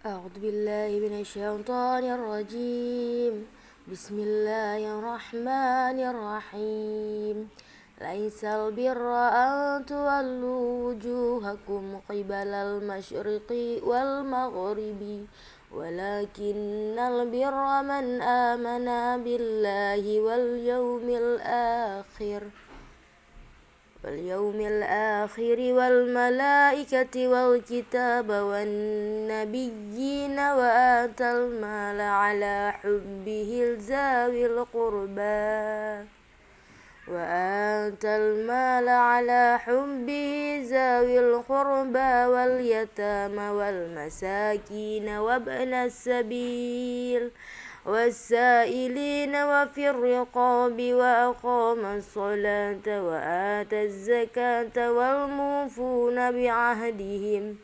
أعوذ بالله من الشيطان الرجيم. بسم الله الرحمن الرحيم. ليس البر أن تولوا وجوهكم قبل المشرق والمغرب ولكن البر من آمن بالله واليوم الآخر والملائكة والكتاب والنبيين وآتى المال على حبه ذوي القربى واليتامى والمساكين وابن السبيل والسائلين وفي الرقاب وأقام الصلاة وآتى الزكاة والموفون بعهدهم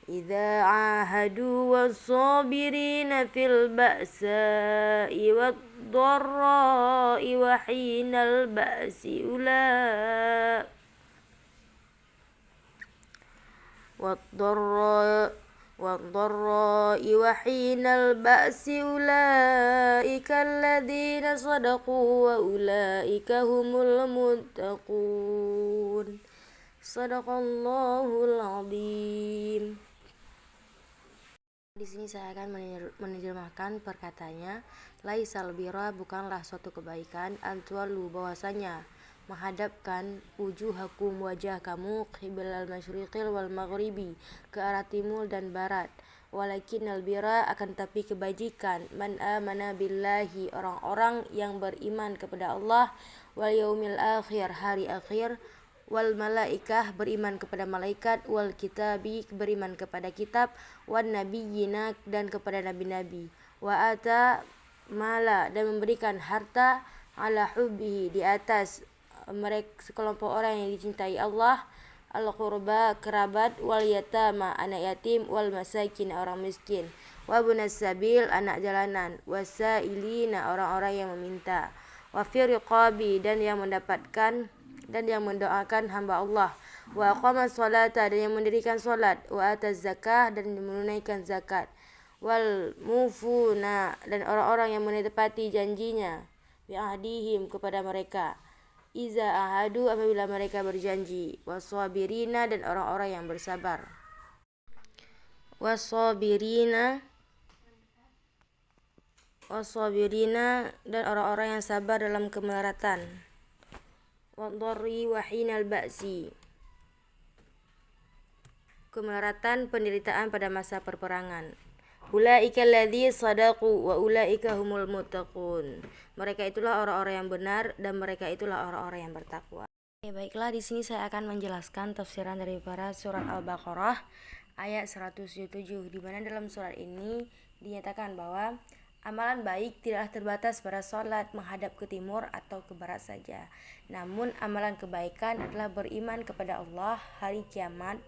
إذا عاهدوا والصابرين في البأساء والضراء وحين البأس أولئك الذين صدقوا وأولئك هم المتقون. Shadaqallahul Azim. Di sini saya akan menerjemahkan perkataannya. Laisal birra, bukanlah suatu kebaikan, antualu, bahwasanya menghadapkan wujuhakum, wajah kamu, qiblal masyriqil wal maghribi, ke arah timur dan barat. Walakinnal birra, akan tapi kebajikan, man amana billahi, orang-orang yang beriman kepada Allah, wal yaumil akhir, hari akhir, wal malaikah, beriman kepada malaikat, wal kitabi, beriman kepada kitab, wan nabiyina, dan kepada nabi-nabi, wa ata mala, dan memberikan harta, ala hubbihi, di atas mereka sekelompok orang yang dicintai Allah, al qurba, kerabat, wal yatama, anak yatim, wal masakin, orang miskin, wa bunas sabil, anak jalanan, wasailina, orang-orang yang meminta, wa fi riqabi, dan yang mendapatkan dan yang mendoakan hamba Allah, wa aqama sholata, dan yang mendirikan solat, wa ataz zakah, dan menunaikan zakat, wal mufuna, dan orang-orang yang menepati janjinya, bi ahdihim, kepada mereka, iza ahadu, apabila mereka berjanji, wasabirina, dan orang-orang yang bersabar, wasabirina, dan orang-orang yang sabar dalam kemelaratan, wadharri wa hinal ba'si, kemelaratan penderitaan pada masa perperangan. Ulaika alladzi sadaqu wa ulaika humul muttaqun. Mereka itulah orang-orang yang benar dan mereka itulah orang-orang yang bertakwa. Baiklah, di sini saya akan menjelaskan tafsiran dari para surat Al-Baqarah ayat 107, di mana dalam surat ini dinyatakan bahwa amalan baik tidaklah terbatas pada sholat menghadap ke timur atau ke barat saja. Namun amalan kebaikan adalah beriman kepada Allah, hari kiamat,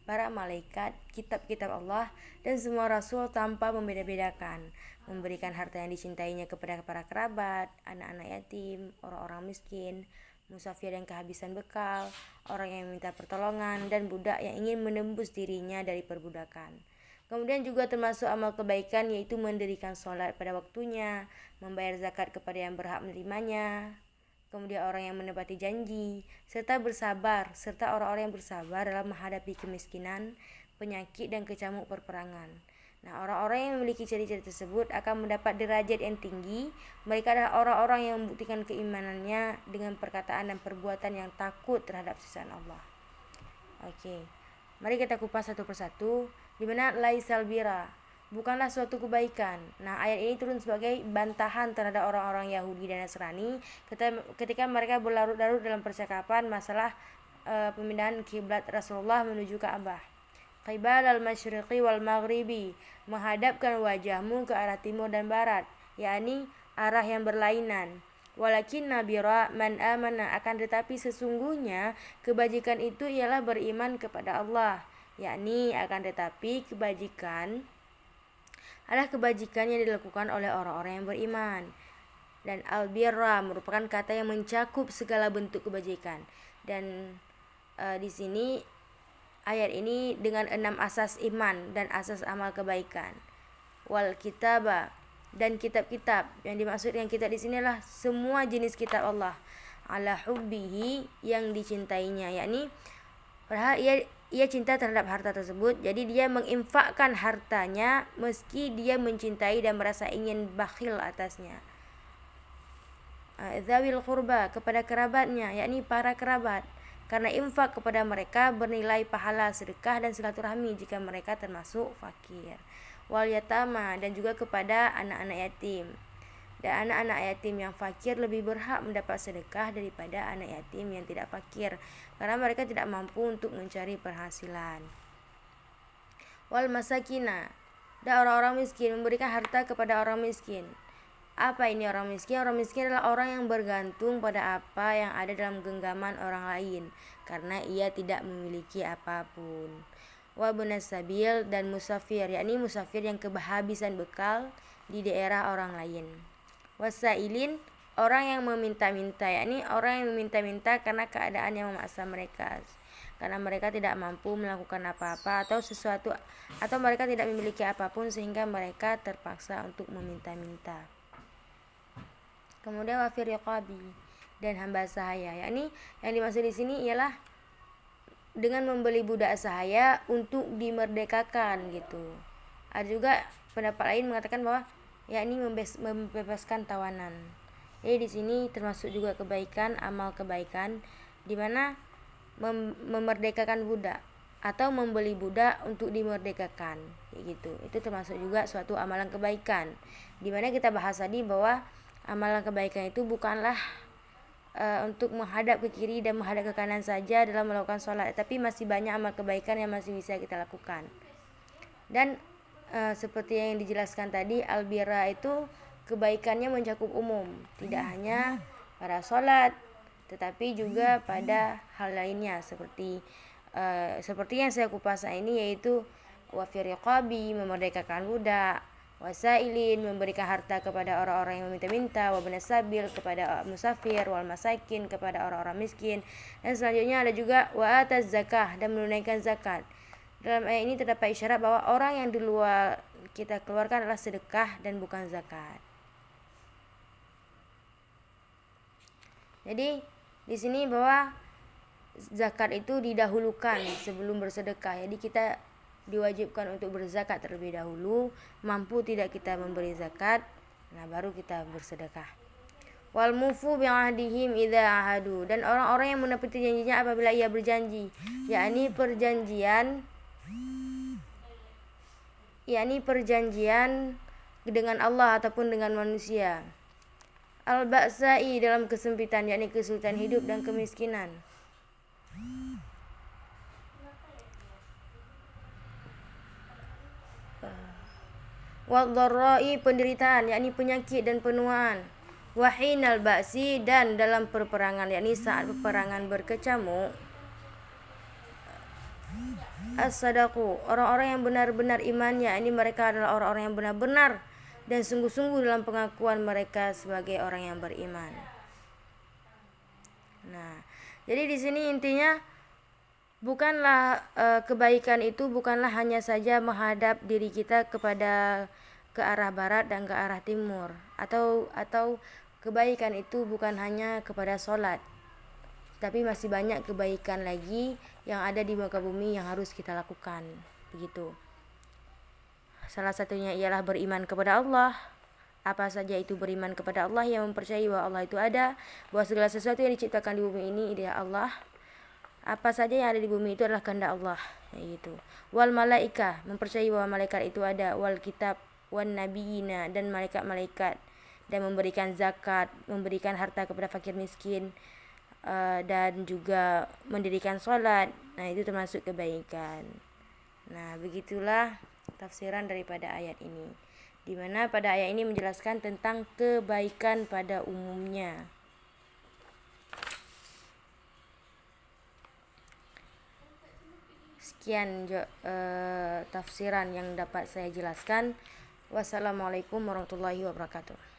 para malaikat, kitab-kitab Allah, dan semua rasul tanpa membeda-bedakan. Memberikan harta yang dicintainya kepada para kerabat, anak-anak yatim, orang-orang miskin, musafir yang kehabisan bekal, orang yang meminta pertolongan, dan budak yang ingin menembus dirinya dari perbudakan. Kemudian juga termasuk amal kebaikan, yaitu mendirikan sholat pada waktunya, membayar zakat kepada yang berhak menerimanya, kemudian orang yang menepati janji, serta orang-orang yang bersabar dalam menghadapi kemiskinan, penyakit, dan kecamuk perperangan. Nah, orang-orang yang memiliki ciri-ciri tersebut akan mendapat derajat yang tinggi. Mereka adalah orang-orang yang membuktikan keimanannya dengan perkataan dan perbuatan yang takut terhadap siksaan Allah. Oke, mari kita kupas satu persatu. Di mana laisal bira, bukanlah suatu kebaikan. Nah, ayat ini turun sebagai bantahan terhadap orang-orang Yahudi dan Nasrani ketika mereka berlarut-larut dalam percakapan masalah pemindahan kiblat Rasulullah menuju Ka'bah. Qibal al-masyriqi wal maghribi, menghadapkan wajahmu ke arah timur dan barat, yakni arah yang berlainan. Walakin nabira man amana, akan tetapi sesungguhnya kebajikan itu ialah beriman kepada Allah, yakni akan tetapi kebajikan adalah kebajikan yang dilakukan oleh orang-orang yang beriman. Dan albirra merupakan kata yang mencakup segala bentuk kebajikan. Dan di sini ayat ini dengan 6 asas iman dan asas amal kebaikan. Wal kitaba, dan kitab-kitab. Yang dimaksud dengan kitab di sini adalah semua jenis kitab Allah. Ala hubbihi, yang dicintainya, yakni padahal ia cinta terhadap harta tersebut, jadi dia menginfakkan hartanya meski dia mencintai dan merasa ingin bakhil atasnya. Zawil qurba, kepada kerabatnya, yakni para kerabat, karena infak kepada mereka bernilai pahala sedekah dan silaturahmi jika mereka termasuk fakir. Wal yatama, dan juga kepada anak-anak yatim, dan anak-anak yatim yang fakir lebih berhak mendapat sedekah daripada anak yatim yang tidak fakir, karena mereka tidak mampu untuk mencari penghasilan. Wal masakina, dan orang-orang miskin, memberikan harta kepada orang miskin. Apa ini orang miskin? Orang miskin adalah orang yang bergantung pada apa yang ada dalam genggaman orang lain, karena ia tidak memiliki apapun. Wa ibnas sabil, dan musafir, yakni musafir yang kehabisan bekal di daerah orang lain. Wasailin, orang yang meminta-minta, yakni orang yang meminta-minta karena keadaan yang memaksa mereka, karena mereka tidak mampu melakukan apa-apa atau sesuatu, atau mereka tidak memiliki apapun sehingga mereka terpaksa untuk meminta-minta. Kemudian wafir riqabi, dan hamba sahaya, yakni yang dimaksud di sini ialah dengan membeli budak sahaya untuk dimerdekakan gitu. Ada juga pendapat lain mengatakan bahwa yakni membebaskan tawanan. Jadi di sini termasuk juga kebaikan, amal kebaikan, di mana memerdekakan budak atau membeli budak untuk dimerdekakan, gitu. Itu termasuk juga suatu amalan kebaikan. Di mana kita bahas tadi bahwa amalan kebaikan itu bukanlah untuk menghadap ke kiri dan menghadap ke kanan saja dalam melakukan sholat, tapi masih banyak amal kebaikan yang masih bisa kita lakukan. Dan seperti yang dijelaskan tadi, albira itu kebaikannya mencakup umum, tidak hanya pada sholat, tetapi juga pada hal lainnya seperti yang saya kupas ini, yaitu wafir riqabi, memerdekakan budak, wasailin, memberikan harta kepada orang-orang yang meminta-minta, wabnas sabil, kepada musafir, wal masakin, kepada orang-orang miskin. Dan selanjutnya ada juga wa ataz zakah, dan menunaikan zakat. Dalam ayat ini terdapat isyarat bahwa orang yang di luar kita keluarkan adalah sedekah dan bukan zakat. Jadi di sini bahwa zakat itu didahulukan sebelum bersedekah. Jadi kita diwajibkan untuk berzakat terlebih dahulu. Mampu tidak kita memberi zakat, nah baru kita bersedekah. Wal mufu bi'ahdihim idza ahadu, dan orang-orang yang menepati janjinya apabila ia berjanji, yakni perjanjian dengan Allah ataupun dengan manusia. Al-ba'sa'i, dalam kesempitan, yakni kesulitan hidup dan kemiskinan. Wad-dharra'i, penderitaan, yakni penyakit dan penuaan. Wahinal ba'si, dan dalam peperangan, yakni saat peperangan berkecamuk. As-sadaqu, orang-orang yang benar-benar imannya, ini mereka adalah orang-orang yang benar-benar dan sungguh-sungguh dalam pengakuan mereka sebagai orang yang beriman. Nah, jadi di sini intinya bukanlah kebaikan itu bukanlah hanya saja menghadap diri kita ke arah barat dan ke arah timur, atau kebaikan itu bukan hanya kepada sholat, tapi masih banyak kebaikan lagi yang ada di muka bumi yang harus kita lakukan, begitu. Salah satunya ialah beriman kepada Allah. Apa saja itu beriman kepada Allah, yang mempercayai bahwa Allah itu ada, bahwa segala sesuatu yang diciptakan di bumi ini adalah Allah. Apa saja yang ada di bumi itu adalah kehendak Allah, yaitu wal malaika, mempercayai bahwa malaikat itu ada, wal kitab wan nabiyina, dan malaikat-malaikat, dan memberikan zakat, memberikan harta kepada fakir miskin, dan juga mendirikan sholat. Nah, itu termasuk kebaikan. Nah, begitulah tafsiran daripada ayat ini, di mana pada ayat ini menjelaskan tentang kebaikan pada umumnya. Sekian tafsiran yang dapat saya jelaskan. Wassalamualaikum warahmatullahi wabarakatuh.